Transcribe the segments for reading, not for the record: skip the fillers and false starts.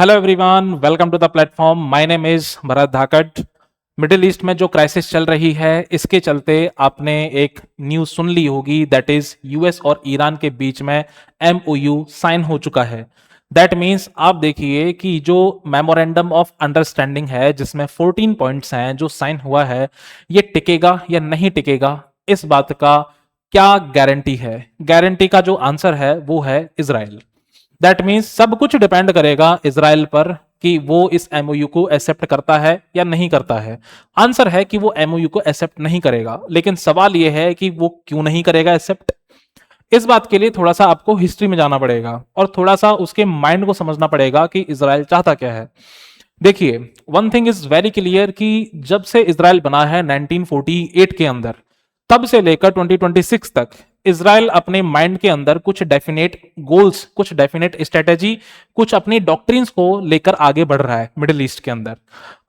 Hello everyone, welcome to the platform. My name is Bharat Dhakat. Middle east में जो crisis चल रही है, इसके चलते आपने एक न्यूज सुन ली होगी, दैट इज यूएस और ईरान के बीच में एमओयू साइन हो चुका है। दैट मीन्स आप देखिए कि जो मेमोरेंडम ऑफ अंडरस्टैंडिंग है, जिसमें 14 पॉइंट्स हैं, जो साइन हुआ है, ये टिकेगा या नहीं टिकेगा, इस बात का क्या गारंटी है? गारंटी का जो आंसर है वो है इजराइल। दैट मीन्स सब कुछ डिपेंड करेगा इजराइल पर कि वो इस एमओयू को एक्सेप्ट करता है या नहीं करता है। आंसर है कि वो एमओयू को एक्सेप्ट नहीं करेगा, लेकिन सवाल यह है कि वो क्यों नहीं करेगा एक्सेप्ट। इस बात के लिए थोड़ा सा आपको हिस्ट्री में जाना पड़ेगा और थोड़ा सा उसके माइंड को समझना पड़ेगा कि इजराइल चाहता क्या है। देखिए, one thing is very clear कि जब से इजराइल बना है 1948 के अंदर, तब से लेकर 2026 तक इजराइल अपने माइंड के अंदर कुछ डेफिनेट गोल्स, कुछ डेफिनेट स्ट्रेटेजी, कुछ अपनी डॉक्ट्रिन्स को लेकर आगे बढ़ रहा है मिडिल ईस्ट के अंदर।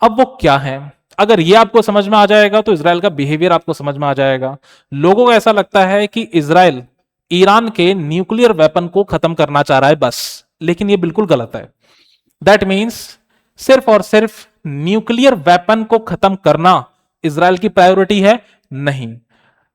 अब वो क्या है, अगर ये आपको समझ में आ जाएगा तो इजराइल का बिहेवियर आपको समझ में आ जाएगा। लोगों को ऐसा लगता है कि इजराइल ईरान के न्यूक्लियर वेपन को खत्म करना चाह रहा है बस, लेकिन ये बिल्कुल गलत है। दैट मीन्स सिर्फ और सिर्फ न्यूक्लियर वेपन को खत्म करना इजराइल की प्रायोरिटी है? नहीं।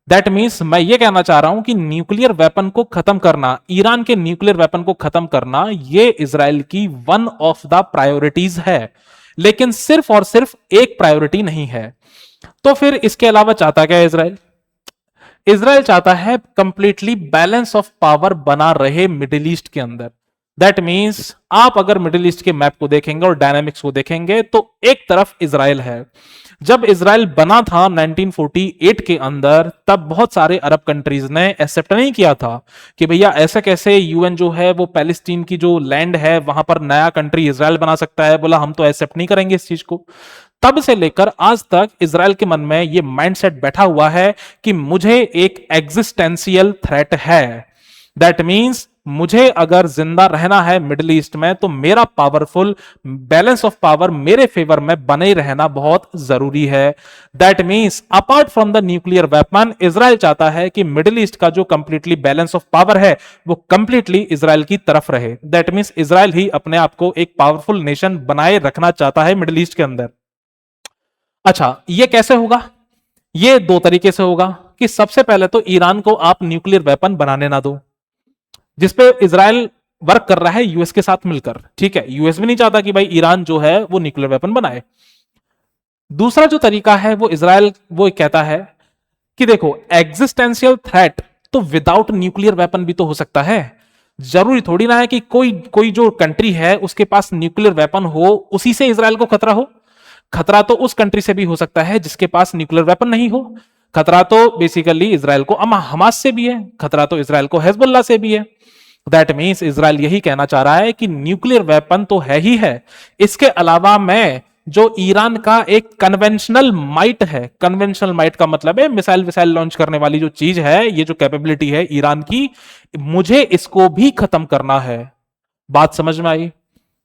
दैट मीन्स मैं ये कहना चाह रहा हूं कि न्यूक्लियर वेपन को खत्म करना, ईरान के न्यूक्लियर वेपन को खत्म करना, ये इजराइल की वन ऑफ द प्रायोरिटीज है, लेकिन सिर्फ और सिर्फ एक प्रायोरिटी नहीं है। तो फिर इसके अलावा चाहता क्या है इजराइल? इजराइल चाहता है कंप्लीटली बैलेंस ऑफ पावर बना रहे मिडिल ईस्ट के अंदर। दैट मीन्स आप अगर मिडिल ईस्ट के मैप को देखेंगे और डायनामिक्स को देखेंगे तो एक तरफ इजराइल है। जब इजराइल बना था 1948 के अंदर, तब बहुत सारे अरब कंट्रीज ने एक्सेप्ट नहीं किया था कि भैया ऐसे कैसे यूएन जो है वो पैलेस्टीन की जो लैंड है वहां पर नया कंट्री इजराइल बना सकता है। बोला हम तो एक्सेप्ट नहीं करेंगे इस चीज को। तब से लेकर आज तक इजराइल के मन में ये माइंडसेट बैठा हुआ है कि मुझे एक एग्जिस्टेंशियल थ्रेट है। दैट मीन्स मुझे अगर जिंदा रहना है मिडिल ईस्ट में, तो मेरा पावरफुल बैलेंस ऑफ पावर मेरे फेवर में बने रहना बहुत जरूरी है। That means apart from the nuclear weapon, Israel चाहता है कि मिडिल ईस्ट का जो कंप्लीटली बैलेंस ऑफ पावर है वो कंप्लीटली इजराइल की तरफ रहे। दैट मीन्स इजराइल ही अपने आप को एक पावरफुल नेशन बनाए रखना चाहता है मिडिल ईस्ट के अंदर। अच्छा, ये कैसे होगा? ये दो तरीके से होगा कि सबसे पहले तो ईरान को आप न्यूक्लियर वेपन बनाने ना दो, जिसपे इजराइल वर्क कर रहा है यूएस के साथ मिलकर। ठीक है, यूएस भी नहीं चाहता कि भाई ईरान जो है वो न्यूक्लियर वेपन बनाए। दूसरा जो तरीका है वो इजराइल वो कहता है कि देखो, एग्जिस्टेंशियल थ्रेट तो विदाउट न्यूक्लियर वेपन भी तो हो सकता है। जरूरी थोड़ी ना है कि कोई कोई जो कंट्री है उसके पास न्यूक्लियर वेपन हो, उसी से इजराइल को खतरा हो। खतरा तो उस कंट्री से भी हो सकता है जिसके पास न्यूक्लियर वेपन नहीं हो। खतरा तो बेसिकली इजराइल को हमास से भी है, खतरा तो इजराइल को हिजबुल्लाह से भी है। दैट मीन्स इजराइल यही कहना चाह रहा है कि न्यूक्लियर वेपन तो है ही है, इसके अलावा मैं जो ईरान का एक कन्वेंशनल माइट है, कन्वेंशनल माइट का मतलब है मिसाइल विसाइल लॉन्च करने वाली जो चीज है, ये जो कैपेबिलिटी है ईरान की, मुझे इसको भी खत्म करना है। बात समझ में आई?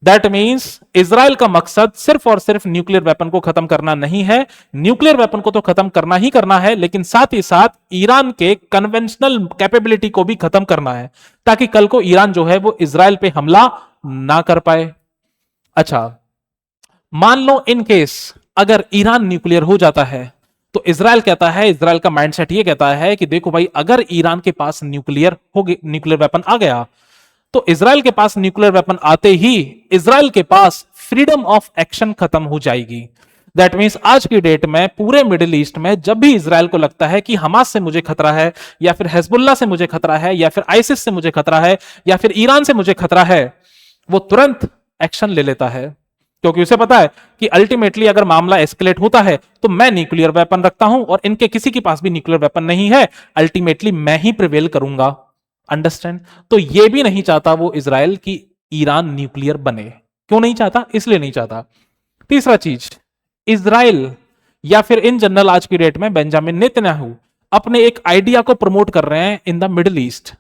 दैट मीन्स इजराइल का मकसद सिर्फ और सिर्फ न्यूक्लियर वेपन को खत्म करना नहीं है। न्यूक्लियर वेपन को तो खत्म करना ही करना है, लेकिन साथ ही साथ ईरान के कन्वेंशनल कैपेबिलिटी को भी खत्म करना है, ताकि कल को ईरान जो है वो इजराइल पे हमला ना कर पाए। अच्छा, मान लो इन केस अगर ईरान न्यूक्लियर हो जाता है, तो इजराइल कहता है, इजराइल का माइंडसेट ये कहता है कि देखो भाई, अगर ईरान के पास न्यूक्लियर हो गया, न्यूक्लियर वेपन आ गया, तो इजराइल के पास न्यूक्लियर वेपन आते ही इजराइल के पास फ्रीडम ऑफ एक्शन खत्म हो जाएगी। दैट मीन्स आज की डेट में पूरे मिडिल ईस्ट में जब भी इजराइल को लगता है कि हमास से मुझे खतरा है, या फिर हिजबुल्लाह से मुझे खतरा है, या फिर आईसिस से मुझे खतरा है, या फिर ईरान से मुझे खतरा है, वो तुरंत एक्शन ले लेता है, क्योंकि उसे पता है कि अल्टीमेटली अगर मामला एस्केलेट होता है तो मैं न्यूक्लियर वेपन रखता हूं और इनके किसी के पास भी न्यूक्लियर वेपन नहीं है, अल्टीमेटली मैं ही प्रिवेल करूंगा। अंडरस्टैंड? तो ये भी नहीं चाहता वो इजराइल की ईरान न्यूक्लियर बने। क्यों नहीं चाहता? इसलिए नहीं चाहता। तीसरा चीज, इजराइल या फिर इन जनरल आज की डेट में बेंजामिन नेतन्याहू अपने एक आइडिया को प्रमोट कर रहे हैं इन द मिडिल ईस्ट,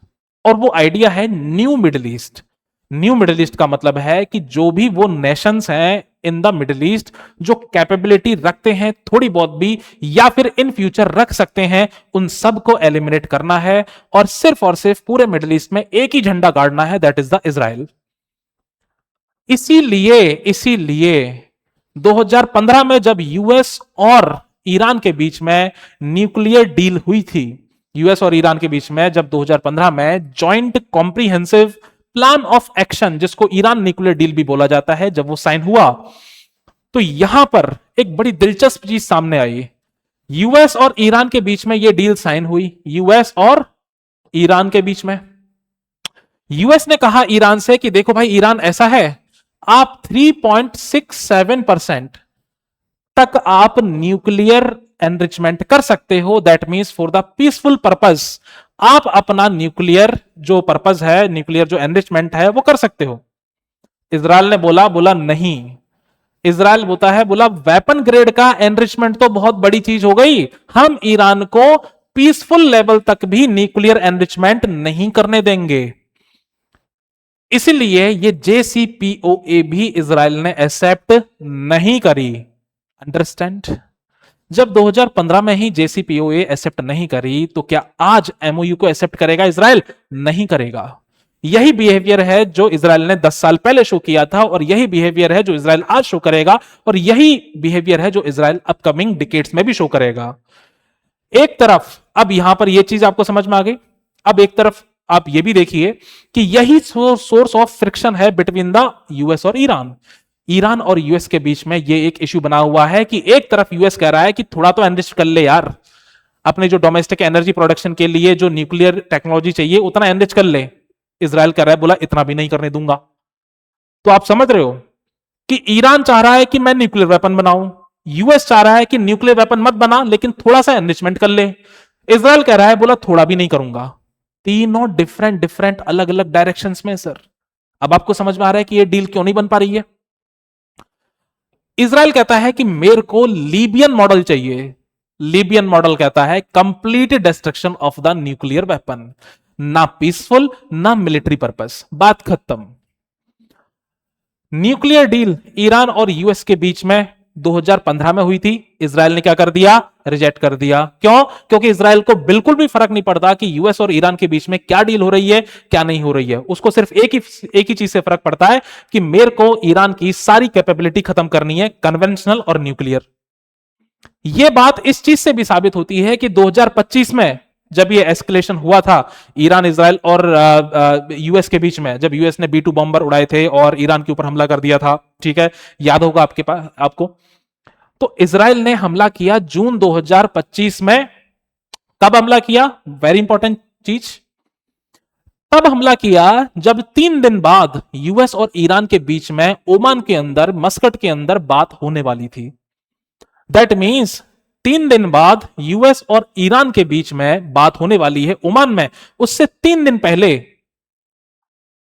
और वो आइडिया है new middle east. New middle east का मतलब है कि जो भी वो नेशंस हैं इन द मिडिल ईस्ट जो कैपेबिलिटी रखते हैं थोड़ी बहुत भी, या फिर इन फ्यूचर रख सकते हैं, उन सब को एलिमिनेट करना है और सिर्फ पूरे मिडिल ईस्ट में एक ही झंडा गाड़ना है, दैट इज द इजराइल। इसीलिए इसीलिए 2015 में जब यूएस और ईरान के बीच में न्यूक्लियर डील हुई थी, यूएस और ईरान के बीच में जब 2015 में joint comprehensive plan of action, जिसको ईरान न्यूक्लियर डील भी बोला जाता है, जब वो साइन हुआ, तो यहां पर एक बड़ी दिलचस्प चीज सामने आई। यूएस और ईरान के बीच में ये डील साइन हुई, यूएस और ईरान के बीच में। यूएस ने कहा ईरान से कि देखो भाई ईरान, ऐसा है, आप 3.67% तक आप न्यूक्लियर एनरिचमेंट कर सकते हो। That means for the peaceful purpose आप अपना न्यूक्लियर जो पर्पस है, न्यूक्लियर जो एनरिचमेंट है, वो कर सकते हो। इजराइल ने बोला बोला नहीं। इजराइल बोलता है, बोला वेपन ग्रेड का एनरिचमेंट तो बहुत बड़ी चीज हो गई, हम ईरान को पीसफुल लेवल तक भी न्यूक्लियर एनरिचमेंट नहीं करने देंगे। इसलिए ये जेसीपीओए भी इजराइल ने एक्सेप्ट नहीं करी। अंडरस्टैंड? जब 2015 में ही जेसीपीओए एक्सेप्ट नहीं करी, तो क्या आज एमओयू को एक्सेप्ट करेगा इजराइल? नहीं करेगा। यही बिहेवियर है जो इजराइल ने 10 साल पहले शो किया था, और यही बिहेवियर है जो इजराइल आज शो करेगा, और यही बिहेवियर है जो इजराइल अपकमिंग डिकेड्स में भी शो करेगा। एक तरफ अब यहां पर यह चीज आपको समझ में आ गई। अब एक तरफ आप ये भी देखिए कि यही सोर्स ऑफ फ्रिक्शन है बिटवीन द यूएस और ईरान। ईरान और यूएस के बीच में ये एक इश्यू बना हुआ है कि एक तरफ यूएस कह रहा है कि थोड़ा तो एनरिच कर ले यार, अपने जो डोमेस्टिक एनर्जी प्रोडक्शन के लिए जो न्यूक्लियर टेक्नोलॉजी चाहिए उतना एनरिच कर ले। इजराइल कह रहा है, बोला इतना भी नहीं करने दूंगा। तो आप समझ रहे हो कि ईरान चाह रहा है कि मैं न्यूक्लियर वेपन बनाऊं, यूएस चाह रहा है कि न्यूक्लियर वेपन मत बना लेकिन थोड़ा सा एनरिचमेंट कर ले। इजराइल कह रहा है, बोला थोड़ा भी नहीं करूंगा। तीनों डिफरेंट डिफरेंट अलग अलग डायरेक्शंस में सर। अब आपको समझ में आ रहा है कि ये डील क्यों नहीं बन पा रही है। इजराइल कहता है कि मेरे को लीबियन मॉडल चाहिए। लीबियन मॉडल कहता है complete destruction of the nuclear weapon, ना पीसफुल ना मिलिट्री पर्पस, बात खत्म। न्यूक्लियर डील ईरान और यूएस के बीच में 2015 में हुई थी। इजराइल ने क्या कर दिया? रिजेक्ट कर दिया। क्यों? क्योंकि इजराइल को बिल्कुल भी फर्क नहीं पड़ता कि यूएस और ईरान के बीच में क्या डील हो रही है, क्या नहीं हो रही है। उसको सिर्फ एक ही चीज से फर्क पड़ता है कि मेरे को ईरान की सारी कैपेबिलिटी खत्म करनी है, कन्वेंशनल और न्यूक्लियर। यह बात इस चीज से भी साबित होती है कि 2025 में जब ये एस्केलेशन हुआ था ईरान, इजराइल और यूएस के बीच में, जब यूएस ने B-2 बॉम्बर उड़ाए थे और ईरान के ऊपर हमला कर दिया था, ठीक है, याद होगा आपके पास आपको। तो इजराइल ने हमला किया जून 2025 में। कब हमला किया? वेरी इंपॉर्टेंट चीज। तब हमला किया जब 3 दिन बाद यूएस और ईरान के बीच में ओमान के अंदर, मस्कट के अंदर बात होने वाली थी। दैट मीन्स 3 दिन बाद यूएस और ईरान के बीच में बात होने वाली है ओमान में। उससे 3 दिन पहले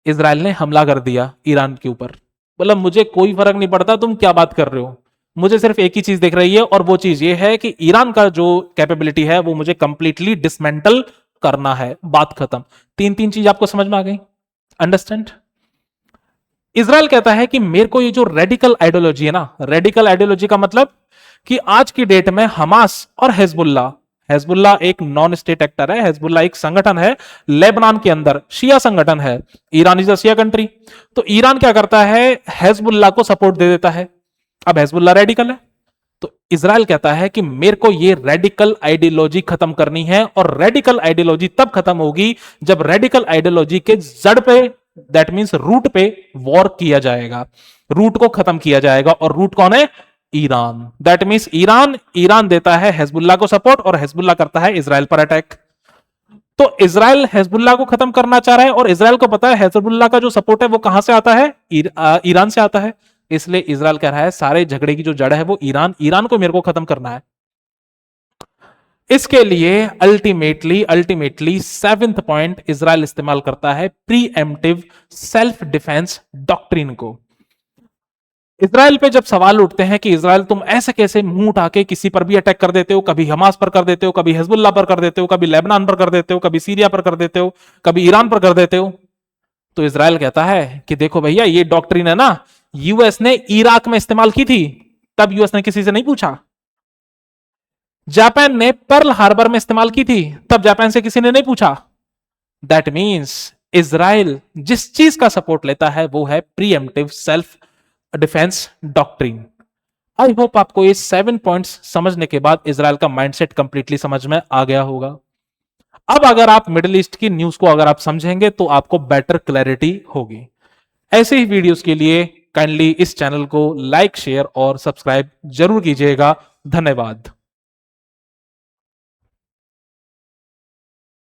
इजराइल ने हमला कर दिया ईरान के ऊपर। बोला मुझे कोई फर्क नहीं पड़ता तुम क्या बात कर रहे हो, मुझे सिर्फ एक ही चीज दिख रही है, और वो चीज ये है कि ईरान का जो कैपेबिलिटी है वो मुझे कंप्लीटली डिसमेंटल करना है, बात खत्म। 3 चीज आपको समझ में आ गई? अंडरस्टैंड? इजराइल कहता है कि मेरे को ये जो रेडिकल आइडियोलॉजी है ना, रेडिकल आइडियोलॉजी का मतलब कि आज की डेट में हमास और हेजबुल्ला, हेजबुल्ला एक नॉन स्टेट एक्टर है, हेजबुल्ला एक संगठन है लेबनान के अंदर, शिया संगठन है। Iran is a Shia country. तो ईरान क्या करता है? हेजबुल्ला को सपोर्ट दे देता है। अब हेजबुल्ला रेडिकल है, तो इजराइल कहता है कि मेरे को ये रेडिकल आइडियोलॉजी खत्म करनी है, और रेडिकल आइडियोलॉजी तब खत्म होगी जब रेडिकल आइडियोलॉजी के जड़ पे, दैट मींस रूट पे वॉर किया जाएगा, रूट को खत्म किया जाएगा। और रूट कौन है? ईरान। दैट मींस ईरान देता है हेजबुल्ला को सपोर्ट, और हेजबुल्ला करता है इजराइल पर अटैक। तो इजराइल हेजबुल्ला को खत्म करना चाह रहा है, और इजराइल को पता है हेजबुल्ला का जो सपोर्ट है वो कहां से आता है? ईरान से आता है। इसलिए इजराइल कह रहा है सारे झगड़े की जो जड़ है वो ईरान को मेरे को खत्म करना है। इसके लिए अल्टीमेटली 7th पॉइंट इजराइल इस्तेमाल करता है प्रीएम्प्टिव सेल्फ डिफेंस डॉक्ट्रिन को। इजराइल पे जब सवाल उठते हैं कि इजराइल तुम ऐसे कैसे मुंह उठा के किसी पर भी अटैक कर देते हो, कभी हमास पर कर देते हो, कभी हिजबुल्लाह पर कर देते हो, कभी लेबनान पर कर देते हो, कभी सीरिया पर कर देते हो, कभी ईरान पर कर देते हो, तो इजराइल कहता है कि देखो भैया ये डॉक्ट्रिन है ना, यूएस ने इराक में इस्तेमाल की थी, तब यूएस ने किसी से नहीं पूछा। जापान ने पर्ल हार्बर में इस्तेमाल की थी, तब जापान से किसी ने नहीं पूछा। दैट मीन्स इजराइल जिस चीज का सपोर्ट लेता है वो है pre-emptive self defence doctrine. I hope आपको ये 7 पॉइंट्स समझने के बाद इजराइल का माइंडसेट कंप्लीटली समझ में आ गया होगा। अब अगर आप मिडिल ईस्ट की न्यूज को अगर आप समझेंगे तो आपको बेटर क्लैरिटी होगी। ऐसे ही वीडियोस के लिए काइंडली इस चैनल को लाइक शेयर और सब्सक्राइब जरूर कीजिएगा। धन्यवाद।